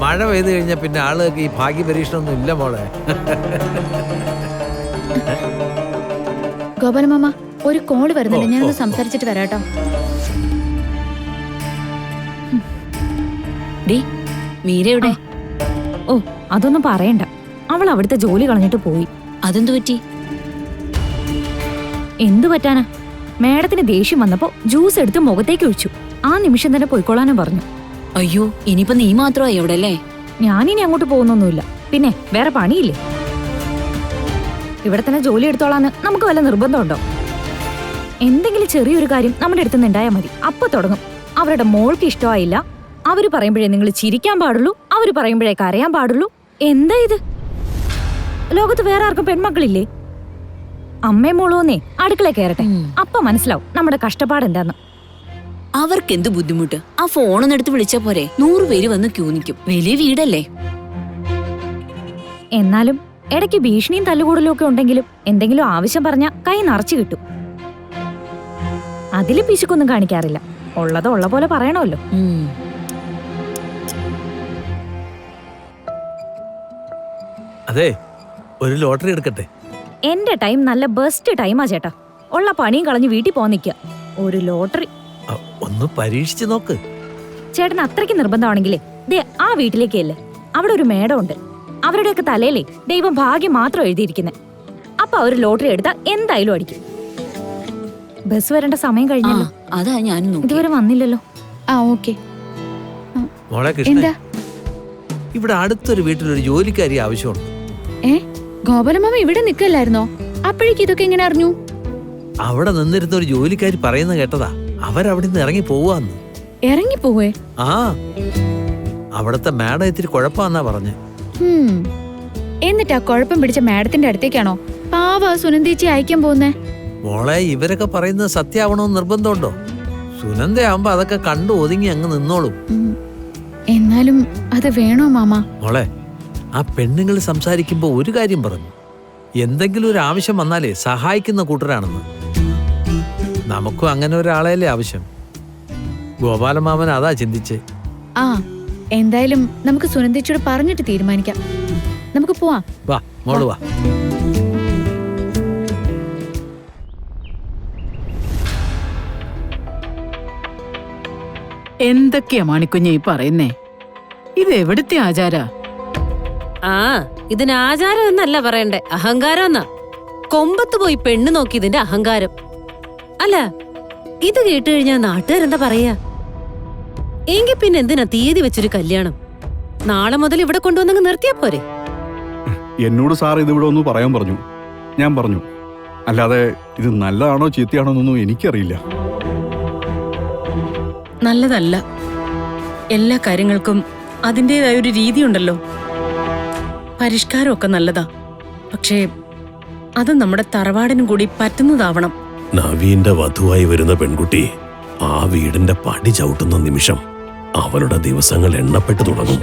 മഴ പെയ്തു കഴിഞ്ഞാൽ പിന്നെ ആളുകൾക്ക് ഈ ഭാഗ്യ പരീക്ഷണമൊന്നും ഇല്ല മോളെ. ഗോപാലമാമ ഒരു കോള് വരുന്നുണ്ട്, ഞാനൊന്ന് സംസാരിച്ചിട്ട് വരാട്ടോ. മീര എവിടെ? ഓ അതൊന്നും പറയണ്ട, അവൾ അവിടുത്തെ ജോലി കളഞ്ഞിട്ട് പോയി. അതെന്തു പറ്റി? എന്തു പറ്റാനാ, മേഡത്തിന് ദേഷ്യം വന്നപ്പോ ജ്യൂസ് എടുത്ത് മുഖത്തേക്ക് ഒഴിച്ചു. ആ നിമിഷം തന്നെ പോയിക്കോളാനും പറഞ്ഞു. അയ്യോ, ഇനിയിപ്പോ നീ മാത്രമായി അവിടെ അല്ലേ? ഞാനിനി അങ്ങോട്ട് പോകുന്നൊന്നുമില്ല, പിന്നെ വേറെ പണിയില്ലേ? ഇവിടെ തന്നെ ജോലി എടുത്തോളാന്ന് നമുക്ക് വല്ല നിർബന്ധമുണ്ടോ? എന്തെങ്കിലും ചെറിയൊരു കാര്യം നമ്മുടെ അടുത്ത് നിന്നുണ്ടായാൽ മതി, അപ്പൊ തുടങ്ങും അവരുടെ മോൾക്ക് ഇഷ്ടമായില്ല, അവര് പറയുമ്പോഴേ നിങ്ങൾ ചിരിക്കാൻ പാടുള്ളൂ, അവര് പറയുമ്പോഴേ കരയാൻ പാടുള്ളൂ. എന്താ ഇത്? ലോകത്ത് വേറെ ആർക്കും പെൺമക്കളില്ലേ? അമ്മയും മോളോന്നേ അടുക്കള കയറട്ടെ, അപ്പൊ മനസ്സിലാവും നമ്മുടെ കഷ്ടപ്പാട് എന്താന്ന്. അവർക്ക് എന്ത് ബുദ്ധിമുട്ട്? ആ ഫോണൊന്നും എടുത്ത് വിളിച്ചാ പോരെ, 100 പേര് വന്ന് ക്യൂ നിൽക്കും. വലിയ വീടല്ലേ? എന്നാലും ഇടയ്ക്ക് ഭീഷണിയും തല്ലുകൂടലും ഒക്കെ ഉണ്ടെങ്കിലും എന്തെങ്കിലും ആവശ്യം പറഞ്ഞാ കൈ നിറച്ചു കിട്ടും. അതില് പിശുക്കൊന്നും കാണിക്കാറില്ല, ഉള്ളത് ഉള്ള പോലെ പറയണമല്ലോ. അതെ, ഒരു ലോട്ടറി എടുക്കട്ടെ? എന്റെ ടൈം നല്ല ബെസ്റ്റ് ടൈമാ ചേട്ടാ, ഉള്ള പണിയും കളഞ്ഞ് വീട്ടിൽ പോകാൻ നിൽക്കുക. ഒരു ലോട്ടറി ഒന്ന് പരീക്ഷിച്ചു നോക്ക്. ചേട്ടന് അത്രയ്ക്ക് നിർബന്ധമാണെങ്കിലേ ദേ ആ വീട്ടിലേക്കല്ലേ, അവിടെ ഒരു മേടം ഉണ്ട്, അവരുടെയൊക്കെ തലയിലേ ദൈവം ഭാഗ്യം മാത്രം എഴുതിയിരിക്കുന്നത്. അപ്പൊ അവർ ലോട്ടറി എടുത്താൽ എന്തായാലും അടിക്കും. ബസ് വരേണ്ട സമയം കഴിഞ്ഞല്ലോ, അതാ ഞാൻ ഇതുവരെ വന്നില്ലല്ലോ. ആ ഓക്കെ. മോളെ കൃഷ്ണ, ഇവിടെ അടുത്തൊരു വീട്ടിലൊരു ജോലിക്കാരി ആവശ്യമുണ്ട്. ഗോപാലമാമ ഇവിടെ നിൽക്കല്ലായിരുന്നോ? അപ്പോഴേക്ക് ഇതൊക്കെ എങ്ങനെ അറിഞ്ഞു? അവിടെ നിന്നിരുന്ന ഒരു ജോലിക്കാരി പറയുന്ന കേട്ടതാ, അവരവിടെ നിന്ന് ഇറങ്ങി പോവാന്ന്. ഇറങ്ങി പോവേ? ആ, അവിടത്തെ മാഡം ഇത്തിരി കുഴപ്പമാന്നാ പറഞ്ഞേ. എന്നിട്ടാ കുഴപ്പം പിടിച്ച മാഡത്തിന്റെ അടുത്തേക്കാണോ പാവ സുനന്ദേച്ചി അയക്കാൻ പോകുന്നേ? മോളെ, ഇവരൊക്കെ പറയുന്നത് സത്യമാവണമെന്ന് നിർബന്ധമുണ്ടോ? സുനന്ദയാവുമ്പോ അതൊക്കെ കണ്ടു ഒതുങ്ങി അങ്ങ് നിന്നോളും. എന്നാലും അത് വേണോ മാമ? മോളെ, ആ പെണ്ണുങ്ങൾ സംസാരിക്കുമ്പോ ഒരു കാര്യം പറഞ്ഞു, എന്തെങ്കിലും ഒരു ആവശ്യം വന്നാലേ സഹായിക്കുന്ന കൂട്ടരാണെന്ന്. നമുക്കും അങ്ങനെ ഒരാളെയല്ലേ ആവശ്യം. ഗോപാലമാമൻ അതാ ചിന്തിച്ചേ. ആ, എന്തായാലും നമുക്ക് സുനന്ദേച്ചിയോട് പറഞ്ഞിട്ട് തീരുമാനിക്കാം. നമുക്ക് പോവാം. വാ മോള് വാ. എന്തൊക്കെയാ മാണിക്കുഞ്ഞ ഈ പറയുന്നേ? ഇത് എവിടുത്തെ ആചാര? ആ, ഇതിന് ആചാരം എന്നല്ല പറയണ്ടേ, അഹങ്കാരം എന്നാ. കൊമ്പത്ത് പോയി പെണ്ണ് നോക്കി ഇതിന്റെ അഹങ്കാരം. അല്ല, ഇത് കേട്ട് കഴിഞ്ഞാ നാട്ടുകാരെന്താ പറയാ? എങ്കിൽ പിന്നെ എന്തിനാ തീയതി വെച്ചൊരു കല്യാണം? നാളെ മുതൽ ഇവിടെ കൊണ്ടുവന്നങ്ങ് നിർത്തിയാ പോരെ? എന്നോട് സാർ ഇത് ഇവിടെ ഒന്ന് പറയാൻ പറഞ്ഞു, ഞാൻ പറഞ്ഞു. അല്ലാതെ ഇത് നല്ലതാണോ ചീത്തയാണോ എന്നൊന്നും എനിക്കറിയില്ല. നല്ലതല്ല. എല്ലാ കാര്യങ്ങൾക്കും അതിൻ്റെതായ ഒരു രീതിയുണ്ടല്ലോ. പരിഷ്കാരമൊക്കെ നല്ലതാ, പക്ഷേ അത് നമ്മുടെ തറവാടിനും കൂടി പറ്റുന്നതാവണം. നവീന്റെ വധുവായി വരുന്ന പെൺകുട്ടി ആ വീടിന്റെ പടി ചവിട്ടുന്ന നിമിഷം അവളുടെ ദിവസങ്ങൾ എണ്ണപ്പെട്ടു തുടങ്ങും.